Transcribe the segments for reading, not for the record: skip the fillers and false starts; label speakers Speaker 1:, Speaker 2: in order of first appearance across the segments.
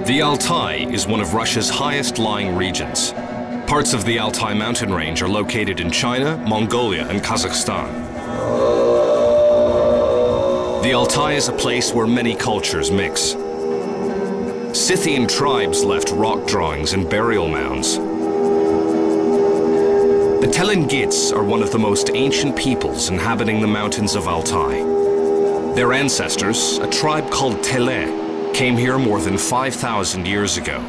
Speaker 1: The Altai is one of Russia's highest-lying regions. Parts of the Altai mountain range are located in China, Mongolia, and Kazakhstan. The Altai is a place where many cultures mix. Scythian tribes left rock drawings and burial mounds. The Telengüts are one of the most ancient peoples inhabiting the mountains of Altai. Their ancestors, a tribe called Tele, came here more than 5,000 years ago.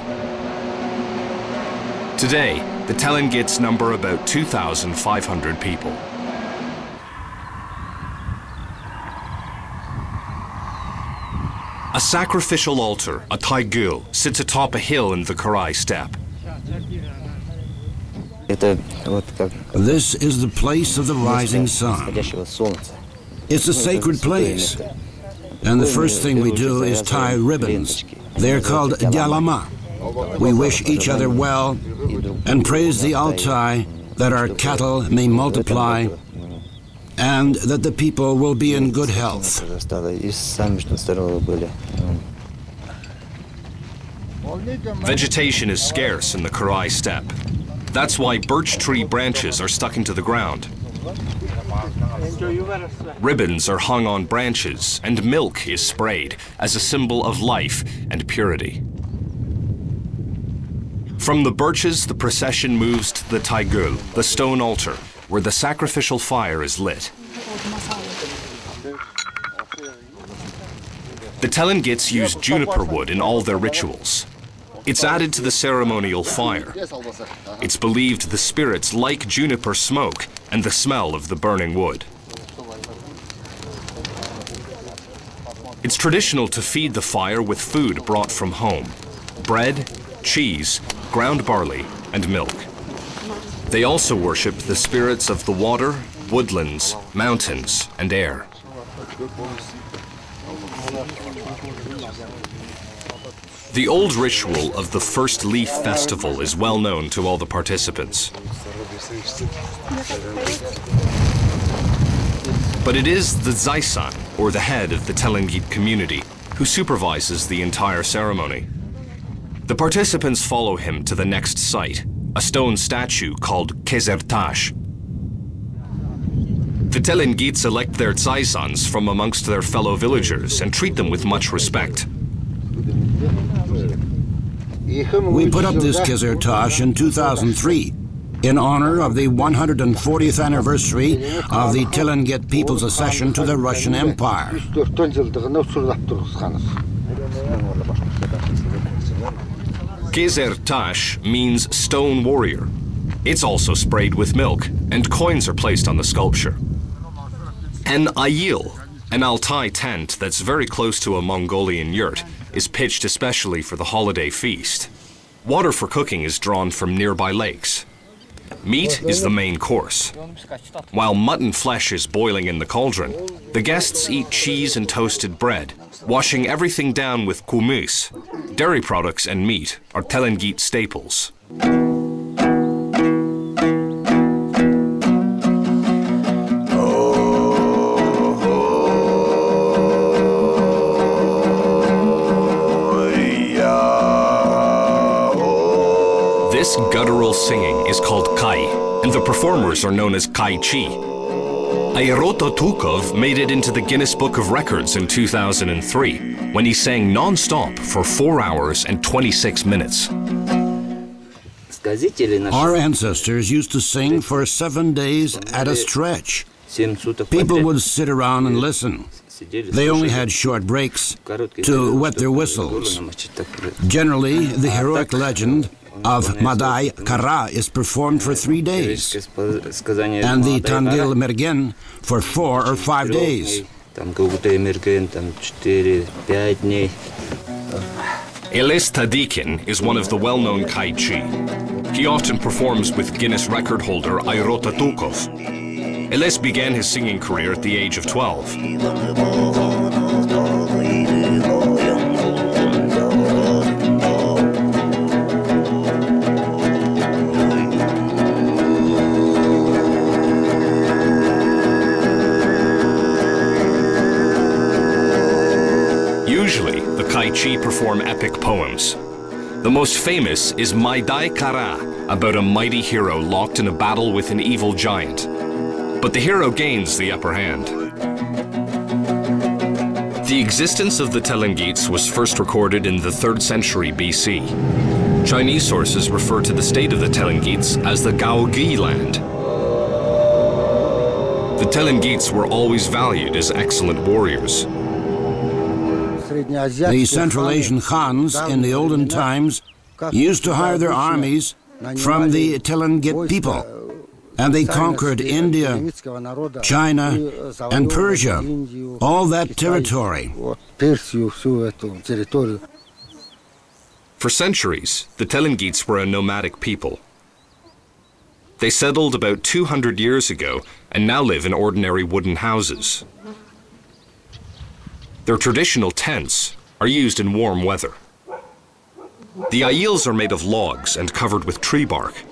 Speaker 1: Today, the Telengüts number about 2,500 people. A sacrificial altar, a taigul, sits atop a hill in the Karai steppe.
Speaker 2: This is the place of the rising sun. It's a sacred place. And the first thing we do is tie ribbons. They're called dyalama. We wish each other well and praise the Altai that our cattle may multiply and that the people will be in good health.
Speaker 1: Vegetation is scarce in the Karai steppe. That's why birch tree branches are stuck into the ground. Ribbons are hung on branches and milk is sprayed as a symbol of life and purity. From the birches, the procession moves to the taigul, the stone altar, where the sacrificial fire is lit. The Telengüts use juniper wood in all their rituals. It's added to the ceremonial fire. It's believed the spirits like juniper smoke and the smell of the burning wood. It's traditional to feed the fire with food brought from home: bread, cheese, ground barley, and milk. They also worship the spirits of the water, woodlands, mountains, and air. The old ritual of the first leaf festival is well known to all the participants. But it is the Zaisan, or the head of the Telengüt community, who supervises the entire ceremony. The participants follow him to the next site, a stone statue called Kezertash. The Telengüts select their Zaisans from amongst their fellow villagers and treat them with much respect.
Speaker 2: We put up this Kezertash in 2003 in honor of the 140th anniversary of the Telengüt people's accession to the Russian Empire.
Speaker 1: Kezertash means stone warrior. It's also sprayed with milk, and coins are placed on the sculpture. An ayil, an Altai tent that's very close to a Mongolian yurt, is pitched especially for the holiday feast. Water for cooking is drawn from nearby lakes. Meat is the main course. While mutton flesh is boiling in the cauldron, the guests eat cheese and toasted bread, washing everything down with kumis. Dairy products and meat are Telengüt staples. This guttural singing is called kai, and the performers are known as kai chi. Ayrota Tukov made it into the Guinness Book of Records in 2003 when he sang non-stop for 4 hours and 26 minutes.
Speaker 2: Our ancestors used to sing for 7 days at a stretch. People would sit around and listen. They only had short breaks to wet their whistles. Generally, the heroic legend of Madai Kara is performed for 3 days, and the Tangil Mergen for 4 or 5 days.
Speaker 1: Elis Tadikin is one of the well-known kai chi. He often performs with Guinness record holder Ayrota Tukov. Elis began his singing career at the age of 12. Usually, the Kaichi perform epic poems. The most famous is Mai Dai Kara, about a mighty hero locked in a battle with an evil giant. But the hero gains the upper hand. The existence of the Telengütler was first recorded in the 3rd century BC. Chinese sources refer to the state of the Telengütler as the Gaogi land. The Telengütler were always valued as excellent warriors.
Speaker 2: The Central Asian Khans in the olden times used to hire their armies from the Telengütler people, and they conquered India, China, and Persia, all that territory.
Speaker 1: For centuries, the Telengütler were a nomadic people. They settled about 200 years ago and now live in ordinary wooden houses. Their traditional tents are used in warm weather. The ayils are made of logs and covered with tree bark.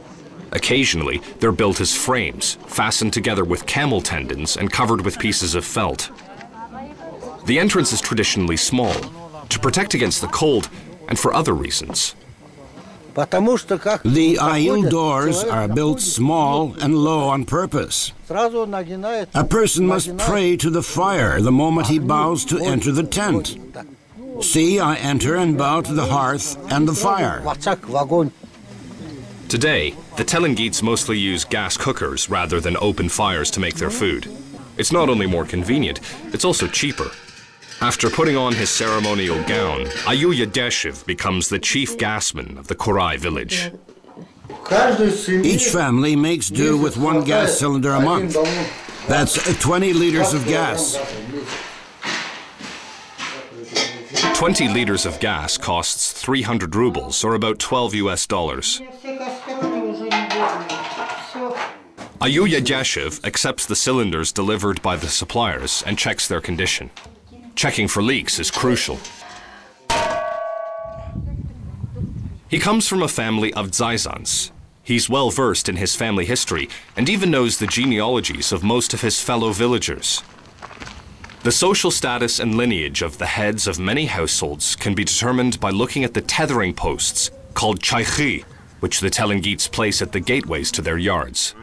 Speaker 1: Occasionally, they're built as frames, fastened together with camel tendons and covered with pieces of felt. The entrance is traditionally small, to protect against the cold and for other reasons.
Speaker 2: The ayil doors are built small and low on purpose. A person must pray to the fire the moment he bows to enter the tent. See, I enter and bow to the hearth and the fire.
Speaker 1: Today, the Telengütler mostly use gas cookers rather than open fires to make their food. It's not only more convenient, it's also cheaper. After putting on his ceremonial gown, Ayuya Deshiv becomes the chief gasman of the Kurai village.
Speaker 2: Each family makes do with one gas cylinder a month. That's 20 liters of gas.
Speaker 1: 20 liters of gas costs 300 rubles, or about 12 US dollars. Ayuya Deshiv accepts the cylinders delivered by the suppliers and checks their condition. Checking for leaks is crucial. He comes from a family of Zaizans. He's well versed in his family history and even knows the genealogies of most of his fellow villagers. The social status and lineage of the heads of many households can be determined by looking at the tethering posts, called chaikhi, which the Telengütler place at the gateways to their yards.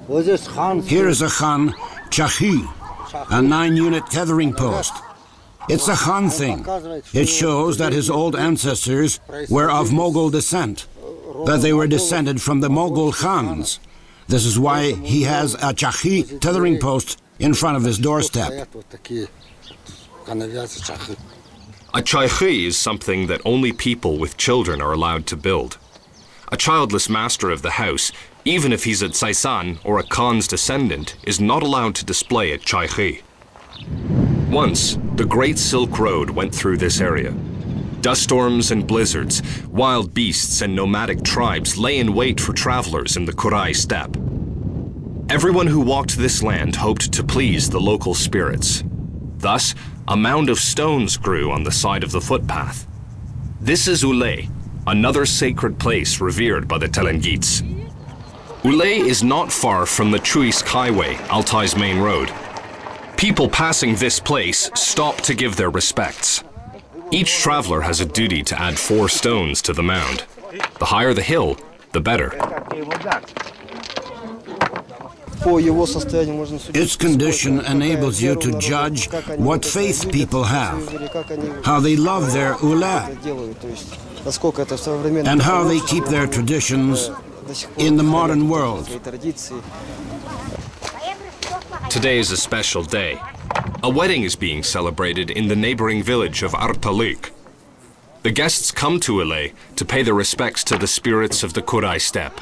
Speaker 2: Here is a Khan, chaikhi, a 9-unit tethering post. It's a Khan thing. It shows that his old ancestors were of Mughal descent, that they were descended from the Mughal Khans. This is why he has a chaikhi tethering post in front of his doorstep.
Speaker 1: A chaikhi is something that only people with children are allowed to build. A childless master of the house, even if he's a Tsaisan or a Khan's descendant, is not allowed to display a chaikhi. Once, the Great Silk Road went through this area. Dust storms and blizzards, wild beasts and nomadic tribes lay in wait for travelers in the Kurai steppe. Everyone who walked this land hoped to please the local spirits. Thus, a mound of stones grew on the side of the footpath. This is Ulay, another sacred place revered by the Telengütler. Ulay is not far from the Chuisk Highway, Altai's main road. People passing this place stop to give their respects. Each traveler has a duty to add 4 stones to the mound. The higher the hill, the better.
Speaker 2: Its condition enables you to judge what faith people have, how they love their ulā, and how they keep their traditions in the modern world.
Speaker 1: Today is a special day. A wedding is being celebrated in the neighboring village of Artalik. The guests come to Ulay to pay their respects to the spirits of the Kurai steppe.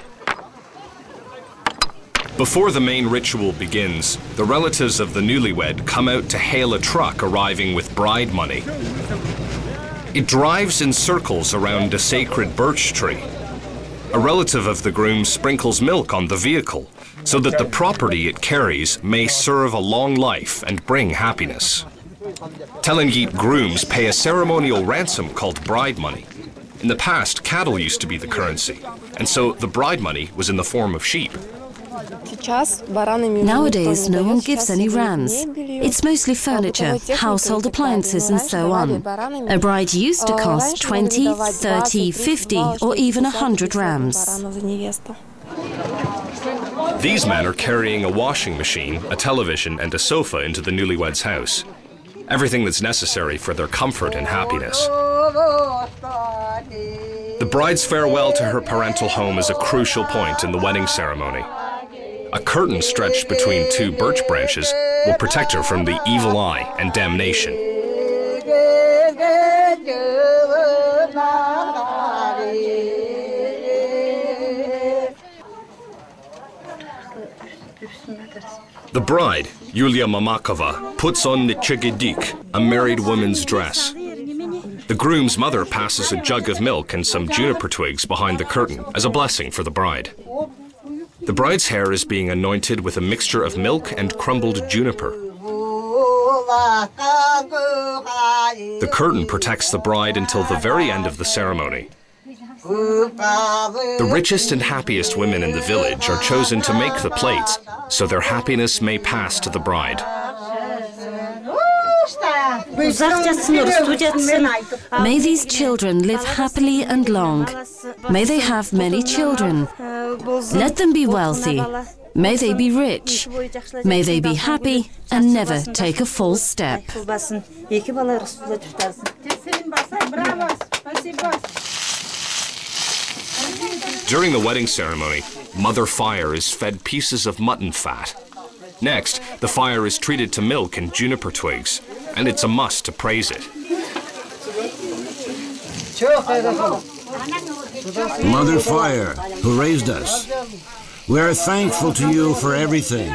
Speaker 1: Before the main ritual begins, the relatives of the newlywed come out to hail a truck arriving with bride money. It drives in circles around a sacred birch tree. A relative of the groom sprinkles milk on the vehicle so that the property it carries may serve a long life and bring happiness. Telengütler grooms pay a ceremonial ransom called bride money. In the past, cattle used to be the currency, and so the bride money was in the form of sheep.
Speaker 3: Nowadays, no one gives any rams. It's mostly furniture, household appliances and so on. A bride used to cost 20, 30, 50 or even 100 rams.
Speaker 1: These men are carrying a washing machine, a television and a sofa into the newlyweds' house. Everything that's necessary for their comfort and happiness. The bride's farewell to her parental home is a crucial point in the wedding ceremony. A curtain stretched between two birch branches will protect her from the evil eye and damnation. The bride, Yulia Mamakova, puts on the chegedik, a married woman's dress. The groom's mother passes a jug of milk and some juniper twigs behind the curtain as a blessing for the bride. The bride's hair is being anointed with a mixture of milk and crumbled juniper. The curtain protects the bride until the very end of the ceremony. The richest and happiest women in the village are chosen to make the plates so their happiness may pass to the bride.
Speaker 3: May these children live happily and long. May they have many children. Let them be wealthy. May they be rich. May they be happy and never take a false step.
Speaker 1: During the wedding ceremony, Mother Fire is fed pieces of mutton fat. Next, the fire is treated to milk and juniper twigs, and it's a must to praise it.
Speaker 2: Mother Fire, who raised us, we are thankful to you for everything.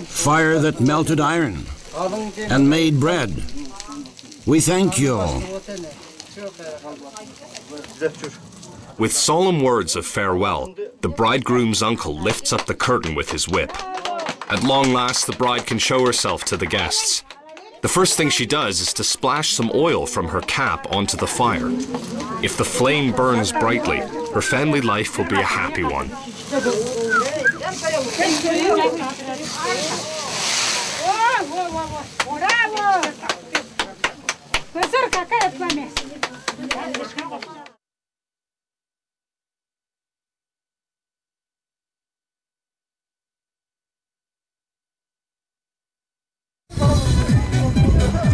Speaker 2: Fire that melted iron and made bread. We thank you.
Speaker 1: With solemn words of farewell, the bridegroom's uncle lifts up the curtain with his whip. At long last, the bride can show herself to the guests. The first thing she does is to splash some oil from her cap onto the fire. If the flame burns brightly, her family life will be a happy one.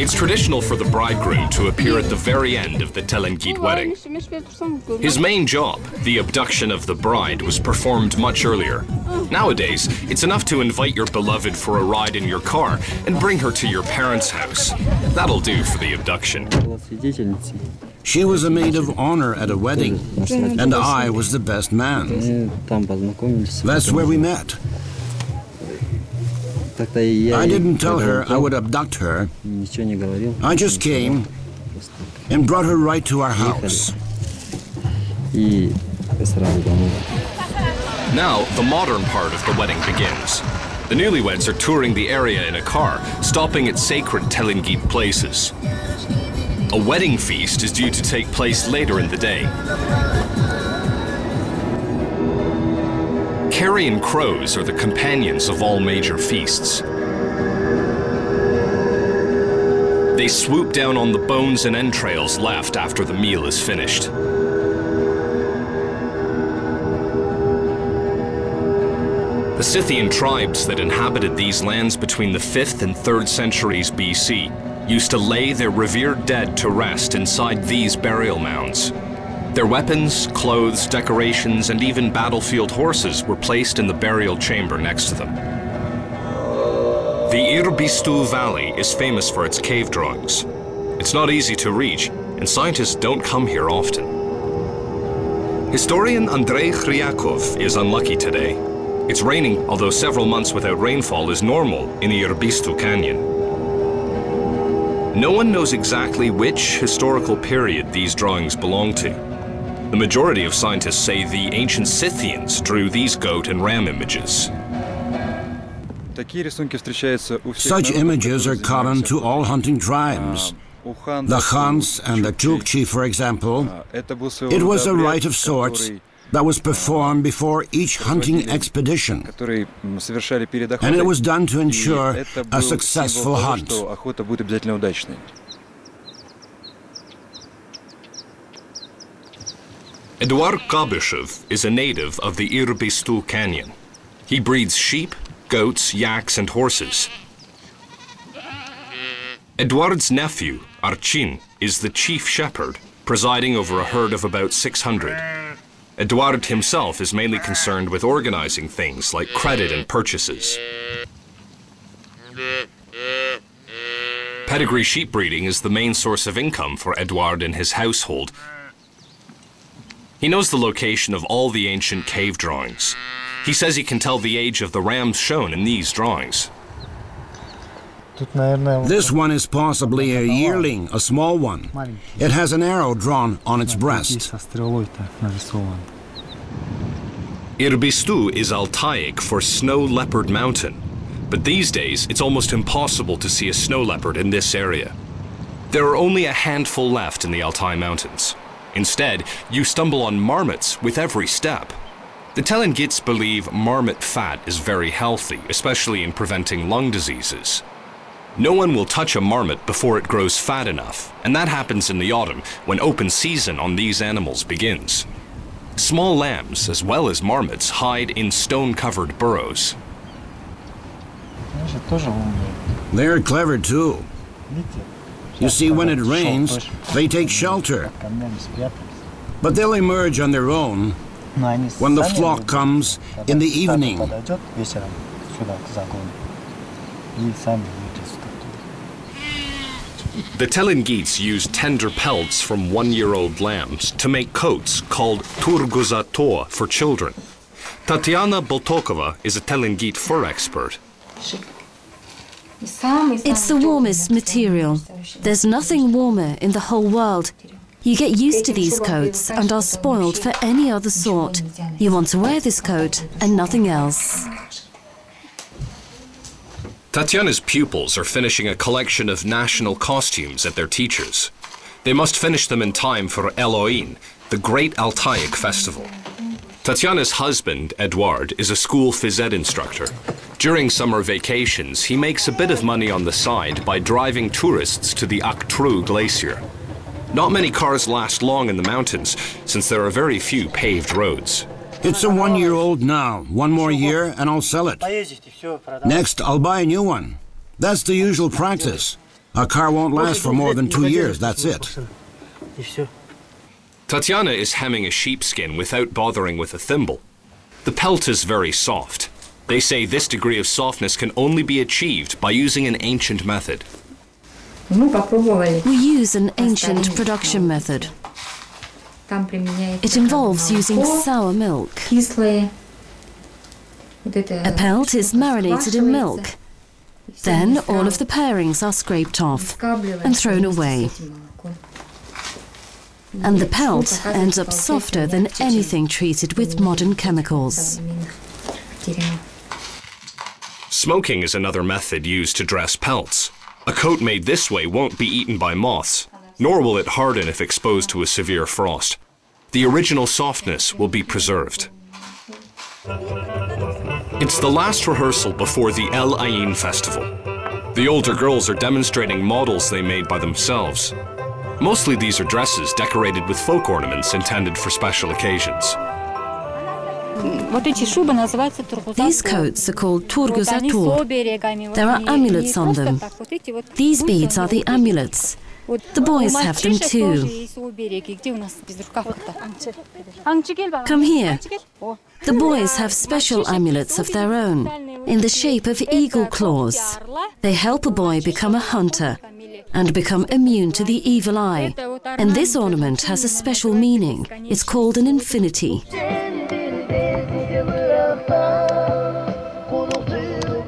Speaker 1: It's traditional for the bridegroom to appear at the very end of the Telengit wedding. His main job, the abduction of the bride, was performed much earlier. Nowadays, it's enough to invite your beloved for a ride in your car and bring her to your parents' house. That'll do for the abduction.
Speaker 2: She was a maid of honor at a wedding, and I was the best man. That's where we met. I didn't tell her I would abduct her. I just came and brought her right to our house.
Speaker 1: Now, the modern part of the wedding begins. The newlyweds are touring the area in a car, stopping at sacred Telengit places. A wedding feast is due to take place later in the day. Carrion crows are the companions of all major feasts. They swoop down on the bones and entrails left after the meal is finished. The Scythian tribes that inhabited these lands between the 5th and 3rd centuries BC used to lay their revered dead to rest inside these burial mounds. Their weapons, clothes, decorations, and even battlefield horses were placed in the burial chamber next to them. The Irbistu Valley is famous for its cave drawings. It's not easy to reach, and scientists don't come here often. Historian Andrei Khryakov is unlucky today. It's raining, although several months without rainfall is normal in the Irbistu Canyon. No one knows exactly which historical period these drawings belong to. The majority of scientists say the ancient Scythians drew these goat and ram images.
Speaker 2: Such images are common to all hunting tribes. The Khans and the Chukchi, for example. It was a rite of sorts that was performed before each hunting expedition, and it was done to ensure a successful hunt.
Speaker 1: Eduard Kabyshev is a native of the Irbistu Canyon. He breeds sheep, goats, yaks, and horses. Eduard's nephew, Archin, is the chief shepherd, presiding over a herd of about 600. Eduard himself is mainly concerned with organizing things like credit and purchases. Pedigree sheep breeding is the main source of income for Eduard and his household. He knows the location of all the ancient cave drawings. He says he can tell the age of the rams shown in these drawings.
Speaker 2: This one is possibly a yearling, a small one. It has an arrow drawn on its breast.
Speaker 1: Irbistu is Altaic for snow leopard mountain, but these days it's almost impossible to see a snow leopard in this area. There are only a handful left in the Altai Mountains. Instead, you stumble on marmots with every step. The Telengüts believe marmot fat is very healthy, especially in preventing lung diseases. No one will touch a marmot before it grows fat enough, and that happens in the autumn when open season on these animals begins. Small lambs, as well as marmots, hide in stone-covered burrows.
Speaker 2: They're clever too. You see, when it rains, they take shelter. But they'll emerge on their own when the flock comes in the evening.
Speaker 1: The Telengüts use tender pelts from one-year-old lambs to make coats called turguzator for children. Tatiana Boltokova is a Telengüt fur expert.
Speaker 3: It's the warmest material. There's nothing warmer in the whole world. You get used to these coats and are spoiled for any other sort. You want to wear this coat and nothing else.
Speaker 1: Tatiana's pupils are finishing a collection of national costumes at their teachers. They must finish them in time for Eloin, the great Altaic festival. Tatiana's husband, Eduard, is a school phys ed instructor. During summer vacations, he makes a bit of money on the side by driving tourists to the Aktru glacier. Not many cars last long in the mountains, since there are very few paved roads.
Speaker 2: It's a one-year-old now. One more year and I'll sell it. Next, I'll buy a new one. That's the usual practice. A car won't last for more than 2 years, that's it.
Speaker 1: Tatiana is hemming a sheepskin without bothering with a thimble. The pelt is very soft. They say this degree of softness can only be achieved by using an ancient method.
Speaker 3: We use an ancient production method. It involves using sour milk. A pelt is marinated in milk. Then all of the parings are scraped off and thrown away. And the pelt ends up softer than anything treated with modern chemicals.
Speaker 1: Smoking is another method used to dress pelts. A coat made this way won't be eaten by moths, nor will it harden if exposed to a severe frost. The original softness will be preserved. It's the last rehearsal before the El Ain festival. The older girls are demonstrating models they made by themselves. Mostly these are dresses decorated with folk ornaments intended for special occasions.
Speaker 3: These coats are called turguzator. There are amulets on them. These beads are the amulets. The boys have them too. Come here. The boys have special amulets of their own, in the shape of eagle claws. They help a boy become a hunter and become immune to the evil eye. And this ornament has a special meaning. It's called an infinity.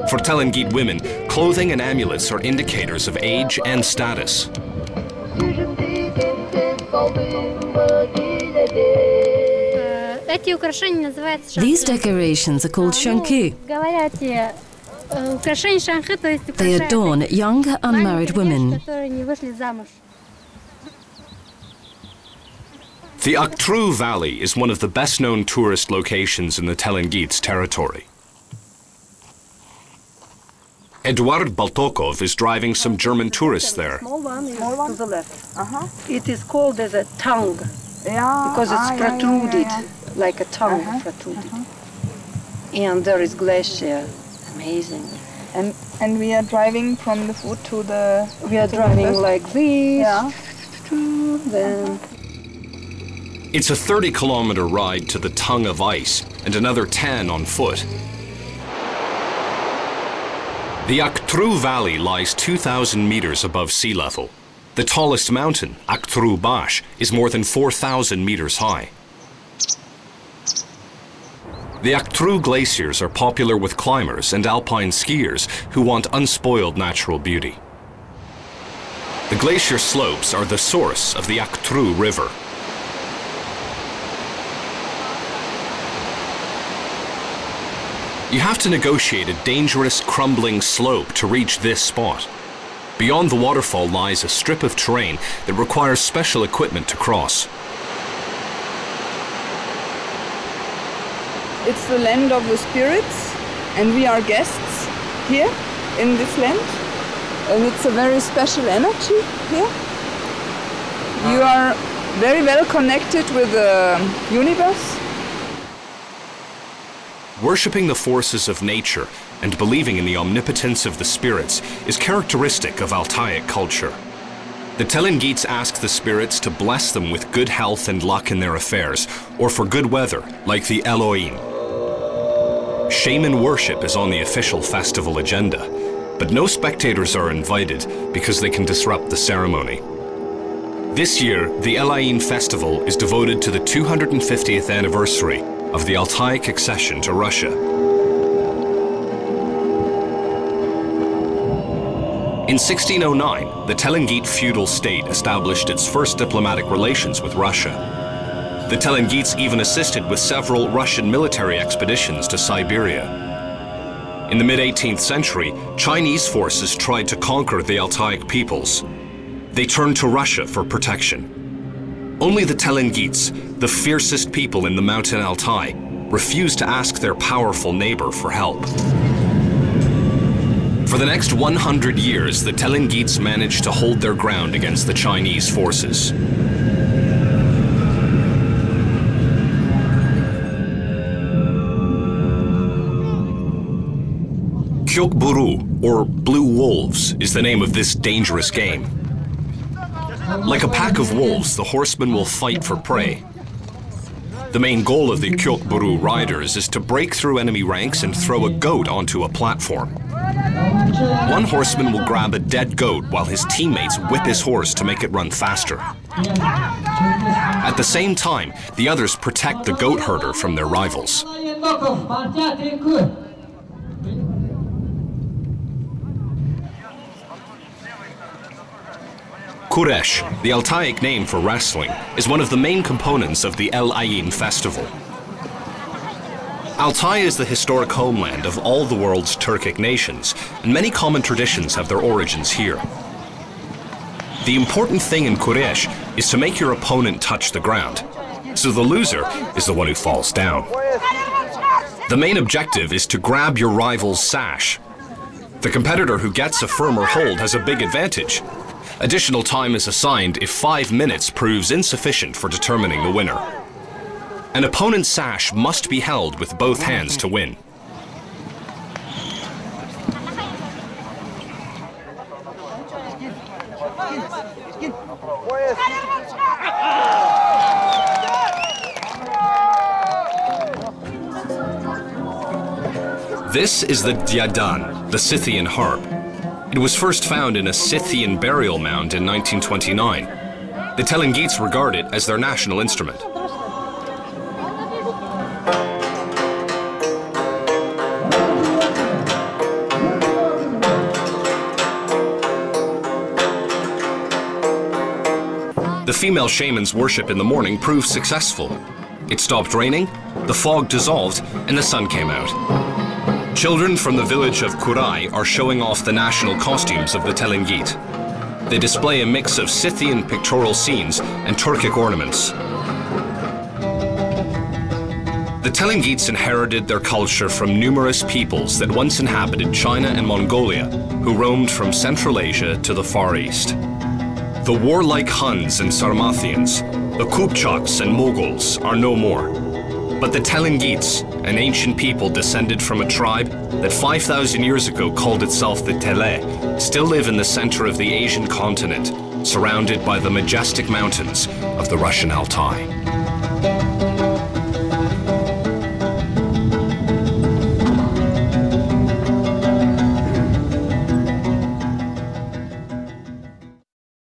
Speaker 1: For Telengüt women, clothing and amulets are indicators of age and status.
Speaker 3: These decorations are called shanku. They adorn young, unmarried women.
Speaker 1: The Aktru Valley is one of the best-known tourist locations in the Telengits territory. Eduard Baltokov is driving some German tourists there.
Speaker 4: Small one is to the left. It is called as a tongue, because it's protruded, like a tongue protruded. And there is glacier, amazing.
Speaker 5: And we are driving from the foot to the...
Speaker 4: We are driving like this, then...
Speaker 1: It's a 30-kilometer ride to the tongue of ice and another 10 on foot. The Aktru Valley lies 2,000 meters above sea level. The tallest mountain, Aktru Bash, is more than 4,000 meters high. The Aktru glaciers are popular with climbers and alpine skiers who want unspoiled natural beauty. The glacier slopes are the source of the Aktru River. You have to negotiate a dangerous, crumbling slope to reach this spot. Beyond the waterfall lies a strip of terrain that requires special equipment to cross.
Speaker 5: It's the land of the spirits, and we are guests here in this land. And it's a very special energy here. You are very well connected with the universe.
Speaker 1: Worshipping the forces of nature and believing in the omnipotence of the spirits is characteristic of Altaic culture. The Telengits ask the spirits to bless them with good health and luck in their affairs, or for good weather, like the Elohim. Shaman worship is on the official festival agenda, but no spectators are invited because they can disrupt the ceremony. This year, the Elohim festival is devoted to the 250th anniversary of the Altaic accession to Russia. In 1609, the Telengit feudal state established its first diplomatic relations with Russia. The Telengits even assisted with several Russian military expeditions to Siberia. In the mid-18th century, Chinese forces tried to conquer the Altaic peoples. They turned to Russia for protection. Only the Telengits, the fiercest people in the mountain Altai, refused to ask their powerful neighbor for help. For the next 100 years, the Telengits managed to hold their ground against the Chinese forces. Kyokburu, or blue wolves, is the name of this dangerous game. Like a pack of wolves, the horsemen will fight for prey. The main goal of the Kyokburu riders is to break through enemy ranks and throw a goat onto a platform. One horseman will grab a dead goat while his teammates whip his horse to make it run faster. At the same time, the others protect the goat herder from their rivals. Kuresh, the Altaic name for wrestling, is one of the main components of the El Ayin festival. Altai is the historic homeland of all the world's Turkic nations, and many common traditions have their origins here. The important thing in Kuresh is to make your opponent touch the ground, so the loser is the one who falls down. The main objective is to grab your rival's sash. The competitor who gets a firmer hold has a big advantage. Additional time is assigned if 5 minutes proves insufficient for determining the winner. An opponent's sash must be held with both hands to win. This is the Dyadan, the Scythian harp. It was first found in a Scythian burial mound in 1929. The Telengits regard it as their national instrument. The female shaman's worship in the morning proved successful. It stopped raining, the fog dissolved, and the sun came out. Children from the village of Kurai are showing off the national costumes of the Telengit. They display a mix of Scythian pictorial scenes and Turkic ornaments. The Telengüts inherited their culture from numerous peoples that once inhabited China and Mongolia, who roamed from Central Asia to the Far East. The warlike Huns and Sarmathians, the Kupchaks and Moguls are no more. But the Telengüts, an ancient people descended from a tribe that 5,000 years ago called itself the Tele, still live in the center of the Asian continent, surrounded by the majestic mountains of the Russian Altai.